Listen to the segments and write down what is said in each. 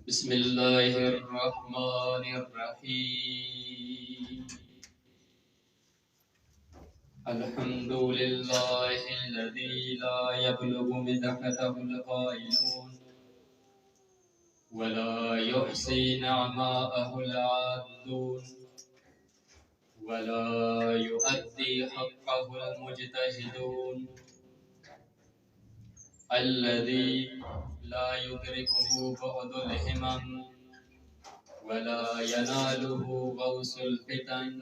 بسم الله الرحمن الرحيم. الحمد لله الذي لا يبلغ مدحته القائلون ولا يحصي نعماءه العادون ولا يؤدي حقه المجتهدون، الذي لا يدركه بعد الهمم ولا يناله غوث الفتن،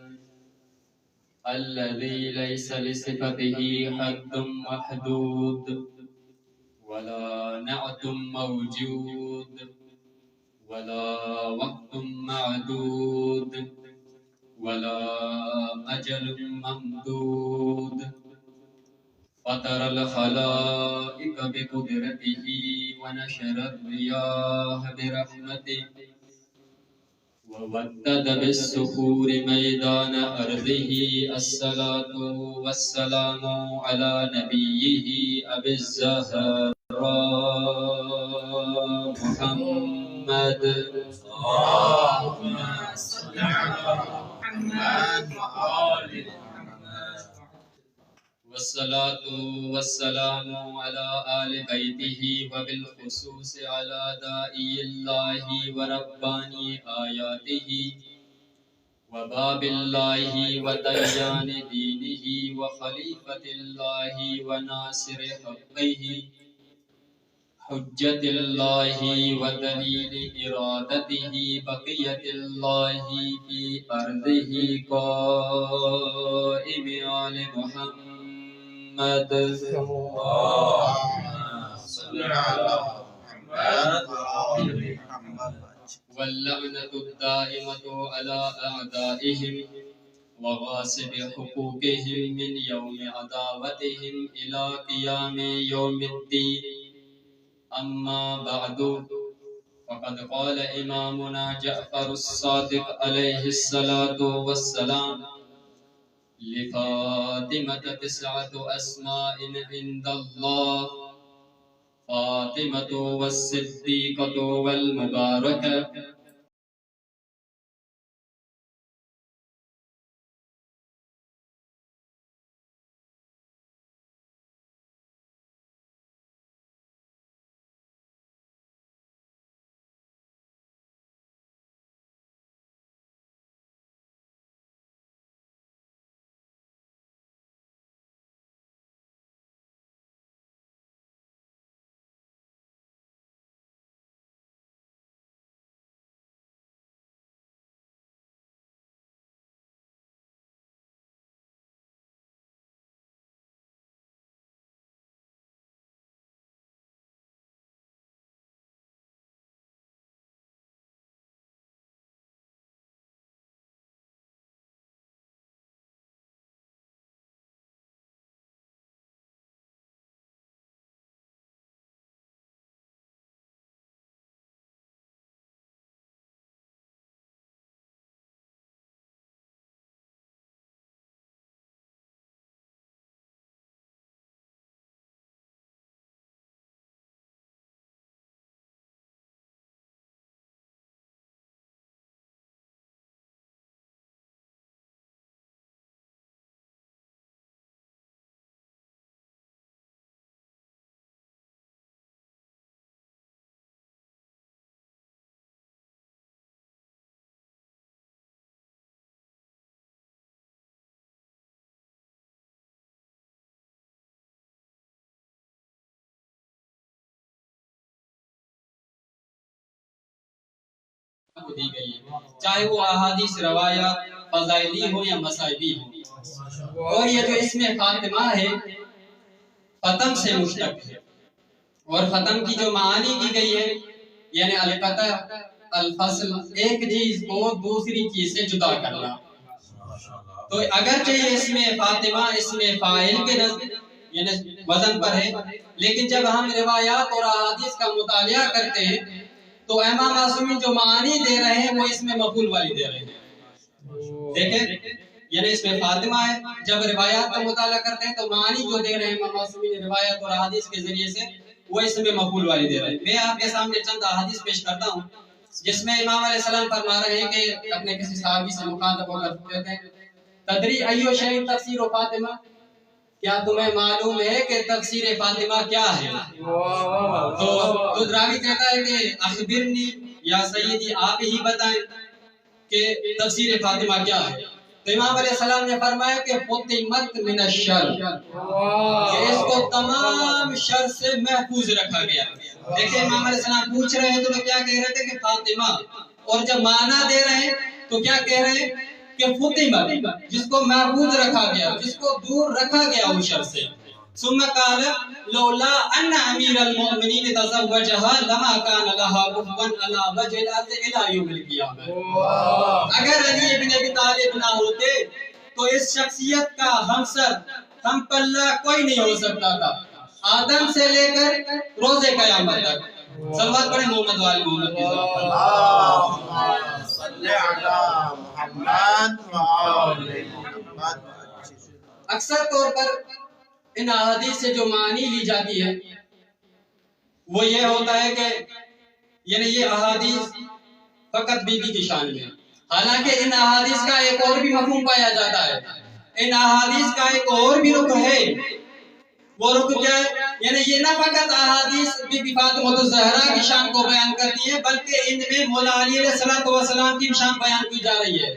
الذي ليس لصفته حد محدود ولا نعت موجود ولا وقت معدود ولا أجل ممدود، فطر الخلائق بقدرته ونشر الرياح برحمته وودد بالسفور ميدان أرضه. الصلاة والسلام على نبيه أبي الزهراء محمد. اللهم صل على محمد وآل محمد. والصلاة والسلام على آل بيته وبالخصوص على داعي الله ورباني آياته وباب الله وديان دينه وخليفة الله وناصر حقه حجة الله ودليل إرادته بقية الله في أرضه قائم آل محمد. اللهم صل على محمد وآل محمد. واللعنة الدائمة على أعدائهم وغاصب حقوقهم من يوم عداوتهم إلى قيام يوم الدين. أما بعد، فقد قال إمامنا جعفر الصادق عليه الصلاة والسلام: لفاطمة 9 أسماء عند الله، فاطمة والصديقة والمباركة. دی گئی ہے، چاہے وہ احادیث روایات فضائلی ہو یا مصائبی ہو. اور یہ جو اسم فاطمہ ہے ختم سے مشتق ہے، اور ختم کی جو معانی کی گئی ہے یعنی القطع الفصل، ایک چیز کو دوسری چیز سے جدا کرنا. تو اگرچہ یہ اسم فاطمہ اسم فاعل کے یعنی وزن پر ہے، لیکن جب ہم روایات اور احادیث کا مطالعہ کرتے ہیں تو امام معصومین جو معانی دے رہے ہیں وہ اس میں مفعول والی دے رہے ہیں. دیکھیں یعنی اس میں فاطمہ ہے، جب روایات کا مطالعہ کرتے ہیں تو معانی جو دے رہے ہیں امام معصومین روایات اور احادیث کے ذریعے سے وہ اس میں مفعول والی دے رہے ہیں. میں آپ کے سامنے چند احادیث پیش کرتا ہوں جس میں امام علیہ السلام فرما رہے ہیں کہ اپنے کسی صحابی سے مخاطب ہو کر کہتے ہیں تدری ایو شیء تفسیر فاطمہ، کیا تمہیں معلوم ہے کہ تفسیر فاطمہ کیا ہے؟ تو راوی کہتا ہے کہ اخبرنی یا سیدی آپ ہی بتائیں کہ تفسیر فاطمہ کیا ہے؟ تو امام علیہ السلام نے فرمایا کہ فطمت من الشر، کہ اس کو تمام شر سے محفوظ رکھا گیا۔ دیکھیں امام علیہ السلام پوچھ رہے ہیں تو وہ کیا کہہ رہے تھے کہ فاطمہ، اور جب معنی دے رہے ہیں تو کیا کہہ رہے ہیں کہ فطمت، جس کو محفوظ رکھا گیا، جس کو دور رکھا گیا اس شر سے۔ ثم قال لولا ان امیر المؤمنین تزوجها لما كان لها كفوا على وجه الارض الى يوم القيامه، اگر علی ابن ابی طالب نہ ہوتے تو اس شخصیت کا ہمسر ہم پلہ کوئی نہیں ہو سکتا تھا آدم سے لے کر روز قیامت تک۔ صلوات پڑھیں محمد وآل محمد کی ذات پر۔ اللهم صل على محمد وآل محمد۔ اکثر طور پر ان احادیث سے جو معنی لی جاتی ہے وہ یہ ہوتا ہے کہ یعنی یہ احادیث فقط بی بی کی شان میں، حالانکہ ان احادیث کا ایک اور بھی مفہوم پایا جاتا ہے۔ ان احادیث کا ایک اور بھی رخ ہے، وہ رخ کیا ہے؟ یعنی یہ نہ فقط احادیث بی بی فاطمہ الزہرا کی شان کو بیان کرتی ہے بلکہ ان میں مولا علی علیہ السلام کی شان بیان کی جا رہی ہے۔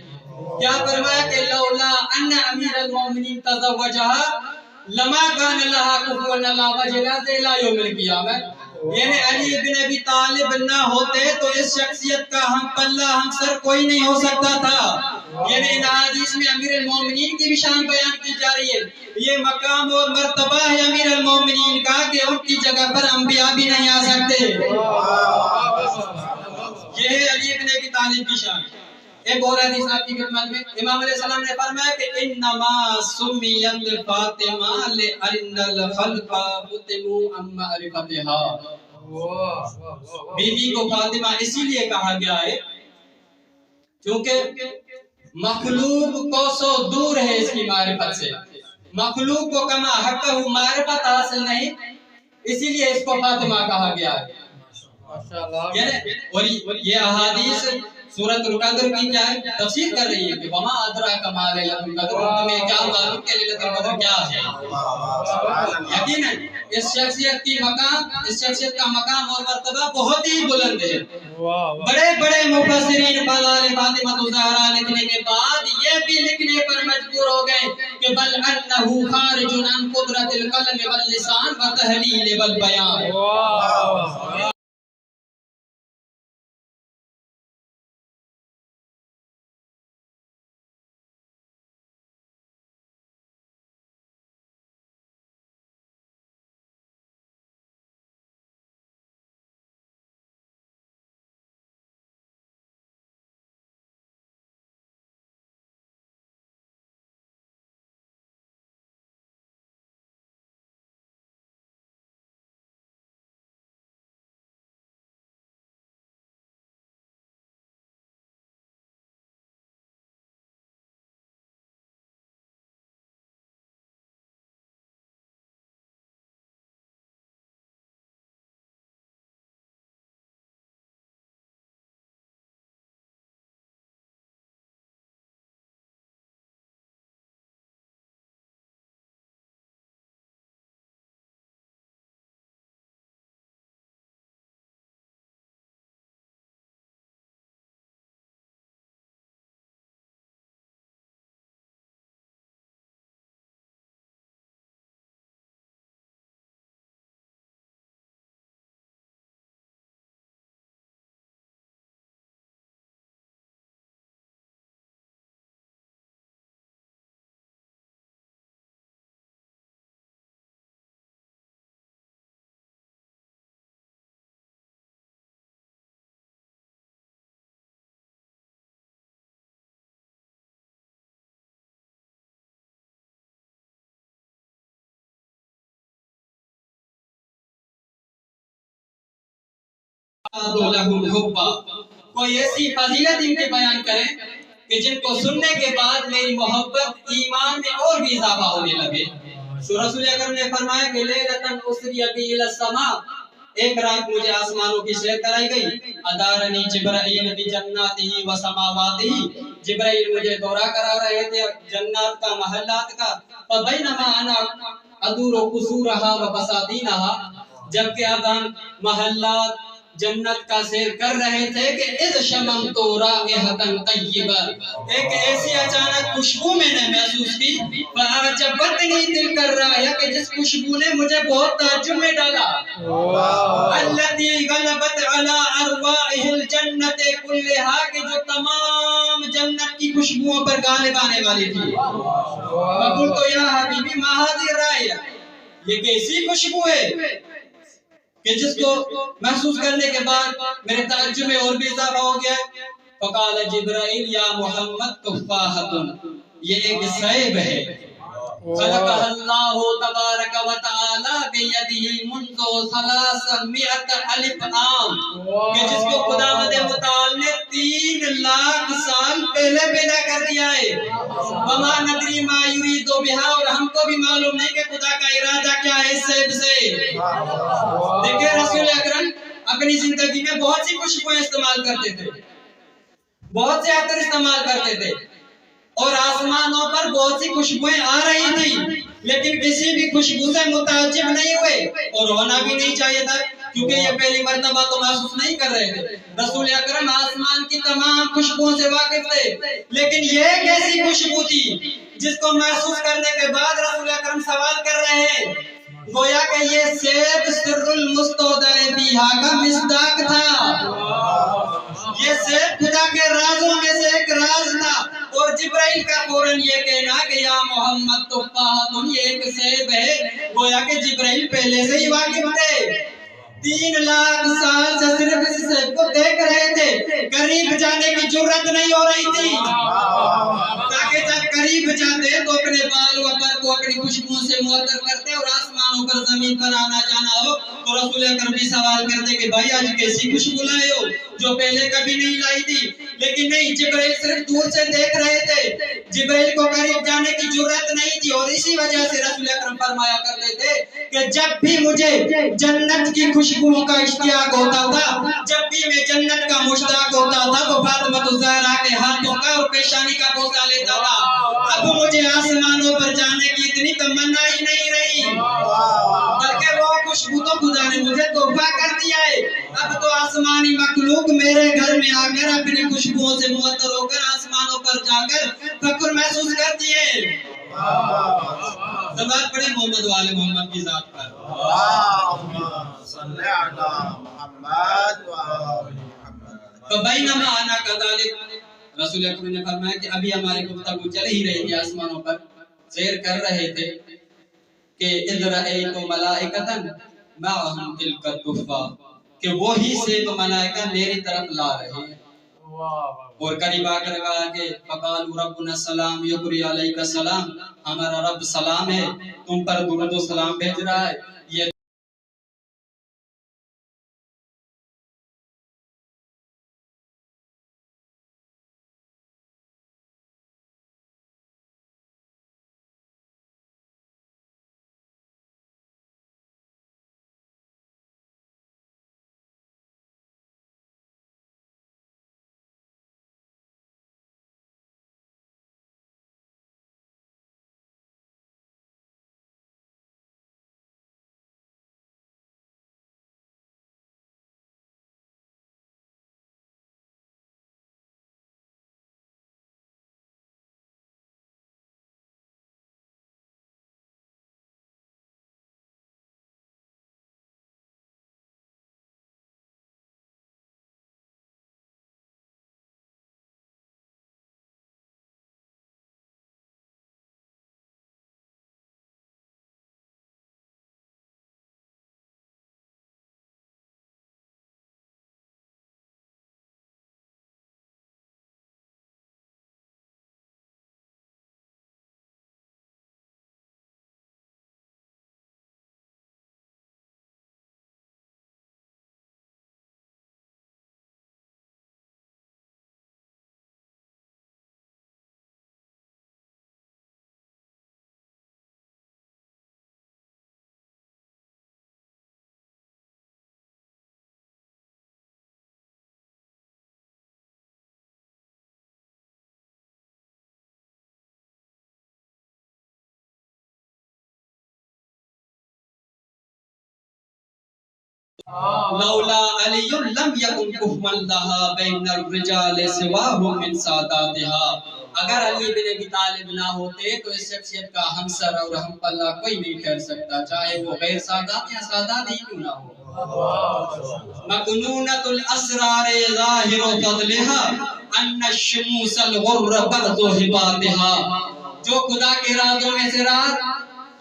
کیا فرمایا کہ لولا ان امیر المومنین تزوجها لما كان لها كفوا على وجه الارض الى يوم القيامه، یعنی علی ابن ابی طالب نہ ہوتے تو اس شخصیت کا ہم پلہ ہم سر کوئی نہیں ہو سکتا تھا۔ یعنی ان حدیث میں امیر المومنین کی بھی شان بیان کی جا رہی ہے، یہ مقام اور مرتبہ ہے امیر المومنین کا کہ ان کی جگہ پر انبیاء بھی نہیں آ سکتے۔ یہ ہے علی ابن ابی طالب کی شان۔ ایک اور حدیث آپ کی خدمت میں امام علیہ السلام نے فرمایا کہ انما سمیت فاطمہ لان الخلق فتنوا عن معرفتها، بی بی کو فاطمہ اسی لیے کہا گیا ہے کیونکہ مخلوق کو سو دور ہے اس کی معرفت سے، مخلوق کو کما حقہ معرفت حاصل نہیں، اسی لیے اس کو فاطمہ کہا گیا ہے۔ اور یہ احادیث سورۃ القدر کی کیا ہے تفسیر کر رہی ہے کہ وما ادراک ما لیلۃ القدر، تمہیں کیا معلوم کہ لیلۃ القدر کیا ہے؟ یقیناً اس شخصیت کی مقام، اس شخصیت کا مقام اور مرتبہ بہت ہی بلند ہے۔ بڑے بڑے مفسرین فضائل فاطمہ الزہرا لکھنے کے بعد یہ بھی لکھنے پر مجبور ہو گئے کہ بل انہ خارج عن قدرت القلم واللسان وتحلیل والبیان۔ کوئی ایسی فضیلت ان کے بیان کریں کہ جن کو سننے کے بعد میری محبت ایمان میں اور بھی اضافہ ہونے لگے۔ رسول اکرم نے فرمایا کہ لیلۃ اسری بی الی السماء، ایک رات مجھے آسمانوں کی سیر کرائی گئی، ادارنی جبرائیل بجناتہ و سماواتہ، جبرائیل مجھے دورہ کرا رہے تھے جنات کا، محلات کا، فبینما انا ادور قصورہا و بساتینہا، جبکہ اب ہم محلات جنت کا سیر کر رہے تھے کہ اذ شممت رائحۃ طیبہ، ایک ایسی اچانک خوشبو میں نے محسوس کی، فاعجبتنی تلک الرائحہ، کہ جس خوشبو نے مجھے بہت تعجب میں ڈالا، التی غلبت علی ارواح الجنت کلھا، کہ جو تمام جنت کی خوشبوؤں پر غالب آنے والی تھی۔ فقلت یا حبیبی ما هذه الرائحہ، یہ کیسی خوشبو ہے کہ جس کو محسوس کرنے کے بعد میرے تعجب میں اور بھی اضافہ ہو گیا۔ فقال جبرائیل یا محمد تفاحۃ، یہ ایک سیب ہے، خلقہ اللہ تبارک و تعالی بیدہ منذ 300 الف عام، کہ جس کو خداوند متعال نے 3 لاکھ سال پہلے پیدا کر دیا ہے۔ وما ندری ما یرید بہا، اور ہم کو بھی معلوم نہیں کہ خدا کا ارادہ کیا ہے اس سیب سے۔ دیکھیں رسول اکرم اپنی زندگی میں بہت سی خوشبوئیں استعمال کرتے تھے، بہت سے عطر استعمال کرتے تھے، اور آسمانوں پر بہت سی خوشبوئیں آ رہی تھی، لیکن کسی بھی خوشبو سے متعجب نہیں ہوئے، اور ہونا بھی نہیں چاہیے تھا، کیونکہ یہ پہلی مرتبہ تو محسوس نہیں کر رہے تھے۔ رسول اکرم آسمان کی تمام خوشبوؤں سے واقف تھے، لیکن یہ ایک ایسی خوشبو تھی جس کو محسوس کرنے کے بعد رسول اکرم سوال کر رہے ہیں، گویا کہ یہ سیب سر المستودع فیہا کا مصداق تھا، یہ سیب خدا کے رازوں میں سے ایک راز تھا، اور جبرائیل کا فوراً یہ کہنا کہ یا محمد تفاحۃ، یہ ایک سیب ہے، گویا کہ جبرائیل پہلے سے ہی واقف تھے، 3 لاکھ سال سے صرف اس سیب کو دیکھ رہے تھے، قریب جانے کی جرت نہیں ہو رہی تھی، تاکہ جب قریب جاتے تو اپنے بال و پر کو اپنی خوشبو سے معطر کرتے، اور آسمانوں پر زمین پر آنا جانا ہو تو رسول اکرم بھی سوال کرتے کہ بھائی آج کیسی خوشبو لائے ہو جو پہلے کبھی نہیں لائی تھی، لیکن نہیں، جبرائیل صرف دور سے دیکھ رہے تھے، جبرائیل کو قریب جانے کی جرت نہیں تھی، اور اسی وجہ سے رسول اکرم فرمایا کرتے تھے کہ جب بھی مجھے جنت کی خوشبو کا اشتیاق ہوتا تھا، جب بھی میں جنت کا مشتاق ہوتا تھا تو فاطمہ الزہرا کے ہاتھوں کا اور پیشانی کا بوسہ لیتا تھا۔ اب مجھے آسمانوں پر جانے کی اتنی تمنا ہی نہیں رہی، بلکہ وہ خوشبو تو خدا نے مجھے تحفہ کر دیا ہے، اب تو آسمانی مخلوق میرے گھر میں آ کر اپنی خوشبوؤں سے معطر ہو کر آسمانوں پر جا کر فخر محسوس کرتی ہے۔ سماعت پڑھیں محمد والے محمد کی ذات پر۔ اللهم صل على محمد وآل محمد۔ فبینما انا کذالک، رسول اکرم نے فرمایا کہ ابھی ہماری گفتگو چل ہی رہی تھی، آسمانوں پر سیر کر رہے تھے کہ اذ رأیت ملائکۃ معهم تلک التحفہ، کہ وہی سے تو ملائکہ میری طرف لا رہے ہیں، اور قریب آ کر کہا کہ فقالوا ربنا السلام یقری علیک السلام، ہمارا رب سلام ہے، تم پر درود و سلام بھیج رہا ہے۔ یہ لولا علی لم یکن کفوا لها بین الرجال سواہ من ساداتها، اگر علی بن ابی طالب نہ ہوتے تو اس شخصیت کا ہمسر اور ہم پلہ کوئی نہیں ٹھہر سکتا، چاہے وہ غیر سادات یا سادات ہی کیوں نہ ہو۔ مکنونۃ الاسرار ظاہر فضلها ان الشموس الغر بعض ہباتها، جو خدا کے رازوں میں سے راز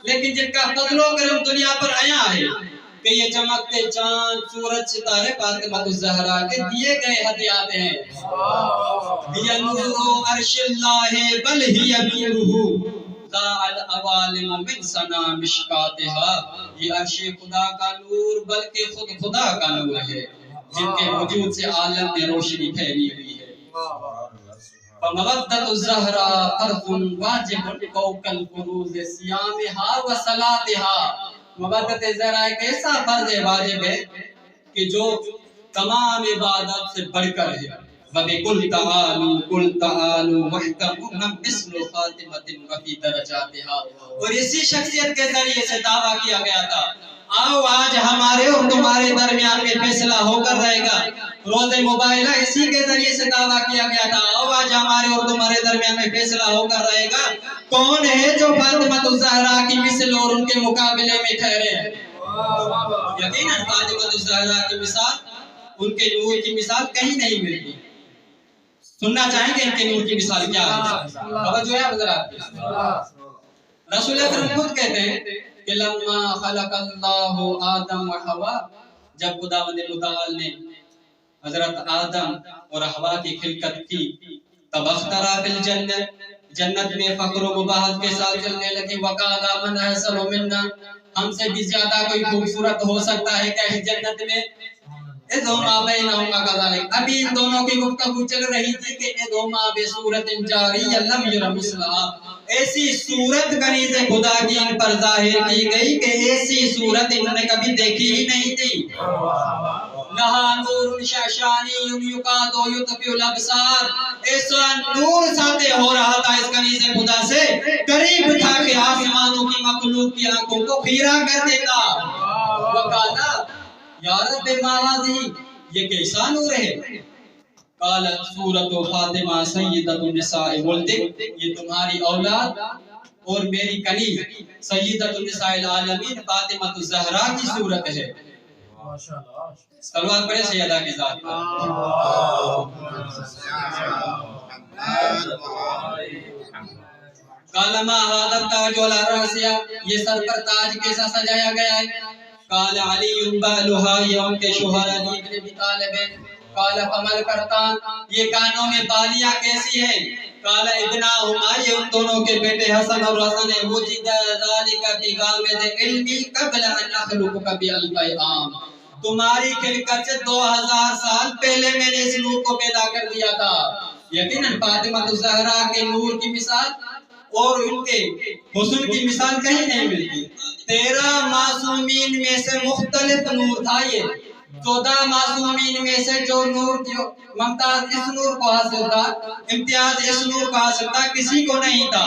لیکن جن کا فضل و کرم دنیا پر آیا ہے کہ یہ چمکتے چاند سورج ستارے فاطمہ الزہرا کے دیے گئے ہدیات ہیں۔ یہ نور عرش اللہ بل ہی نورہ ذا العوالم من ثنا مشکاتها، یہ عرش خدا کا نور بلکہ خود خدا کا نور ہے جن کے وجود سے عالم میں روشنی پھیلی ہوئی ہے۔ فمودۃ الزہرا فرض واجب فوق الفروض صیامها و صلاتها، مودت زہرا ایک ایسا فرض واجب ہے کہ جو تمام عبادت سے بڑھ کر ہے۔ وَبِقُلْ تَعَالُوا قُلْ تَعَالُوا وَاحْكَمُوا مِثْلُ فَاطِمَةٍ وَفِي دَرَجَاتِهَا، اور اسی شخصیت کے ذریعے سے دعویٰ کیا گیا تھا، آؤ آج ہمارے اور تمہارے درمیان میں فیصلہ ہو کر رہے گا۔ روز مباہلہ اسی کے ذریعے سے دعویٰ کیا گیا تھا، آؤ آج ہمارے اور تمہارے درمیان میں فیصلہ ہو کر رہے گا کون ہے جو فاطمہ الزہرا کی مثل اور ان کے مقابلے میں ٹھہرے۔ یقیناً فاطمہ الزہرا کی مثال، ان کے نور کی مثال کہیں نہیں ملتی۔ سننا چاہیں گے ان کے نور کی مثال کیا ہے؟ توجہ ہے حضرات؟ رسول اکرم خود کہتے ہیں کہ لما خلق اللہ آدم و حوا، جب خداوند متعال نے حضرت آدم اور حوا کی خلقت کی، تب اخترا فی الجنت، جنت میں فخر و مباحث کے ساتھ چلنے لگے، وقالا من احسن منا، ہم سے بھی زیادہ کوئی خوبصورت ہو سکتا ہے کیا اس جنت میں؟ اذہما بینہما کذالک، ابھی ان دونوں کی گفتگو چل رہی تھی کہ اذہما بصورت جاری لم یر مثلہا، ایسی صورت کنیز خدا کی ان پر ظاہر کی گئی کہ ایسی صورت انہوں نے کبھی دیکھی ہی نہیں تھی۔ لہا نور شاشانی یکاد یطفئ الابصار، ایسا نور ساطع ہو رہا تھا اس کنیز خدا سے، قریب تھا کہ آسمانوں کی مخلوق کی آنکھوں کو خیرہ کر دیتا۔ وقالا یا رب ما ھذہ، یہ کیسا نور ہے؟ قالت سورۃ فاطمہ سیدۃ النساء ولدک، یہ تمہاری اولاد اور میری کنیز سیدۃ النساء العالمین فاطمہ الزہرا کی صورت ہے۔ صلوات پڑھیں سیدہ کی ذات پر۔ قال ما ھذا التاج علی راسها، یہ سر پر تاج کیسا سجایا گیا ہے؟ قال علی بالها، یہ ان کے شوہر علی بن ابی طالب ہیں۔ قال فمل کرتان، یہ کانوں میں بالیاں کیسی ہیں؟ قال ابناہما، یہ ان دونوں کے بیٹے حسن اور حسن ہیں۔ وجد ذلک فی غامض علمی قبل ان اخلقک بألف عام، تمہاری خلقت سے 2000 سال پہلے میں نے اس نور کو پیدا کر دیا تھا۔ یقیناً فاطمہ الزہرا کے نور کی مثال اور ان کے حسن کی مثال کہیں نہیں ملتی۔ 13 معصومین میں سے مختلف نور تھا یہ، 14 معصومین میں سے جو نور جو ممتاز اس نور کو حاصل تھا، امتیاز اس نور کو حاصل تھا، کسی کو نہیں تھا۔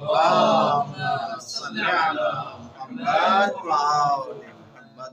اللهم صل على محمد وآل محمد।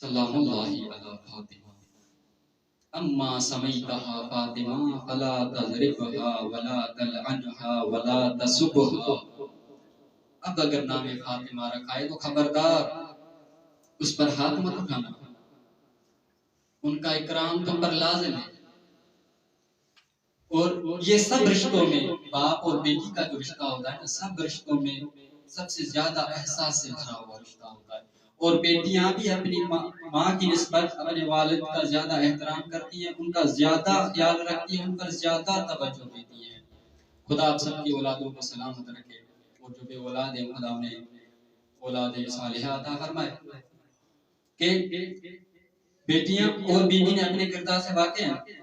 سلام اللہ علی فاطمہ اما سمیتہا فاطمہ فلا تضربہا ولا تلعنہا ولا تسبہا. اب اگر نام فاطمہ رکھا ہے تو خبردار اس پر ہاتھ مت اٹھانا، ان کا اکرام تم پر لازم ہے. اور یہ سب رشتوں میں باپ اور بیٹی کا جو رشتہ ہوتا ہے نا، سب رشتوں میں سب سے زیادہ احساس سے بھرا ہوا رشتہ ہوتا ہے. اور بیٹیاں بھی اپنی ماں کی نسبت اپنے والد کا زیادہ احترام کرتی ہیں، ان کا زیادہ خیال رکھتی ہیں، ان پر زیادہ توجہ دیتی ہیں. خدا آپ سب کی اولادوں کو سلامت رکھے، اور جو بے اولاد ہیں خدا انہیں اولاد صالحہ عطا فرمائے. کہ بیٹیاں اور بیوی نے اپنے کردار سے واقع ہیں،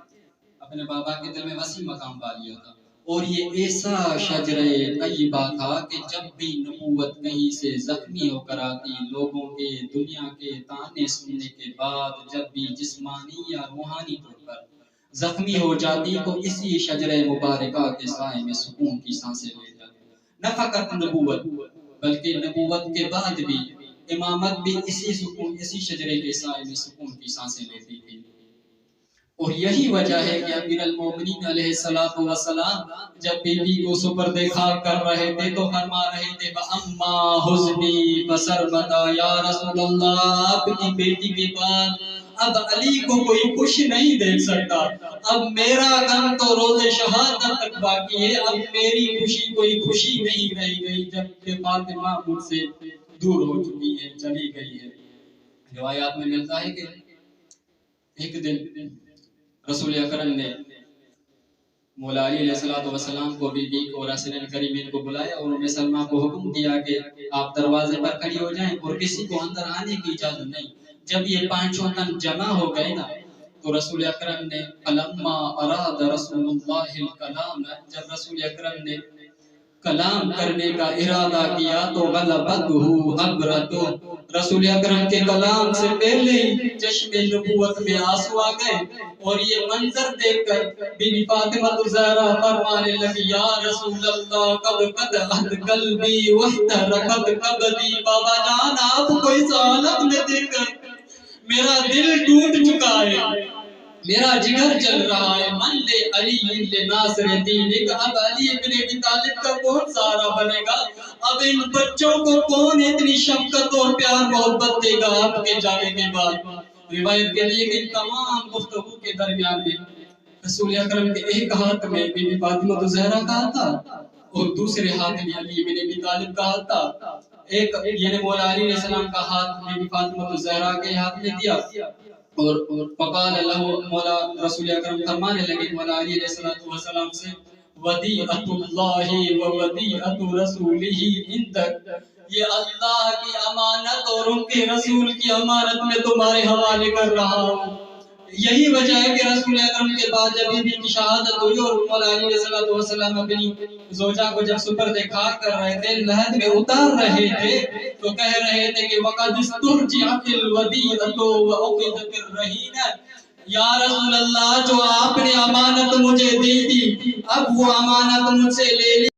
اپنے بابا کے دل میں وسیع مقام پا لیا تھا. اور یہ ایسا شجرہ طیبہ تھا کہ جب بھی نبوت کہیں سے زخمی ہو کر آتی، لوگوں کے دنیا کے تانے سننے کے بعد جب بھی جسمانی یا روحانی طور پر زخمی ہو جاتی تو اسی شجرہ مبارکہ کے سائے میں سکون کی سانسیں لے جاتی. نہ فقط نبوت بلکہ نبوت کے بعد بھی امامت بھی اسی شجرے کے سائے میں سکون کی سانسیں لیتی تھی. اور یہی وجہ ہے کہ امیر المومنین علیہ السلام جب بیوی کو سپرد خاک کر رہے تھے تو فرما رہے تھے وَأَمَّا حُزْنِي فَسَرْمَدَا یا رسول اللہ، آپ کی بیٹی کے بعد اب علی کو کوئی خوش نہیں دیکھ سکتا، اب میرا غم تو روز شہادت تک باقی ہے، اب میری خوشی کوئی خوشی نہیں رہ گئی جب کہ فاطمہ مجھ سے دور ہو چکی ہے، چلی گئی ہے. روایات میں ملتا ہے کہ ایک دن رسول اکرم نے مولا علی علیہ السلام کو بی بی کو رسول کریم کو بلایا اور انہیں سلمہ کو حکم دیا کہ آپ دروازے پر کھڑی ہو جائیں اور کسی کو اندر آنے کی اجازت نہیں. جب یہ پانچوں تن جمع ہو گئے نا تو رسول اکرم نے فلما اراد رسول اللہ الکلام، جب رسول اکرم نے کلام کرنے کا ارادہ کیا تو غلبتہ حبرتہ، رسول اکرم کے کلام سے پہلے ہی چشم نبوت میں آنسو آ گئے. اور یہ منظر دیکھ کر بی بی فاطمہ الزہرا فرمانے لگی یا رسول اللہ قد قطعت قلبی واحترقت کبدی. بابا جان آپ کو اس حالت میں دیکھ کر میرا دل ٹوٹ چکا ہے، میرا جگر جل رہا ہے. من لے علی لے ناصر دین، اب علی ابن ابی طالب کا کون سہارا بنے گا؟ اب ان بچوں کو کون اتنی شفقت اور پیار محبت دے گا آپ کے جانے کے بعد؟ روایت کے لیے کہ تمام گفتگو کے درمیان میں رسول اکرم کے ایک ہاتھ میں بی بی فاطمہ الزہرا کا ہاتھ تھا اور دوسرے ہاتھ میں علی ابن ابی طالب کا ہاتھ تھا. ایک یعنی مولا علی علیہ السلام کا ہاتھ بی بی فاطمہ الزہرا کے ہاتھ میں دیا اور فقال له مولا رسول اکرم فرمانے لگے مولا علی علیہ السلام سے ودیعۃ اللہ و ودیعۃ رسولہ عندک، یہ اللہ کی امانت اور ان کے رسول کی امانت میں تمہارے حوالے کر رہا ہوں. یہی وجہ ہے کہ رسول اکرم کے بعد جب بی بی کی شہادت ہوئی اور مولا علی علیہ السلام اپنی زوجہ کو جب سپرد خاک کر رہے تھے، لحد میں اتار رہے تھے تو کہہ رہے تھے کہ وَقَدْ اسْتُرْجِعَتِ الْوَدِيعَةُ وَأُخِذَتِ الرَّهِينَةُ، یا رسول اللہ جو آپ نے امانت مجھے دی تھی اب وہ امانت مجھ سے لے لی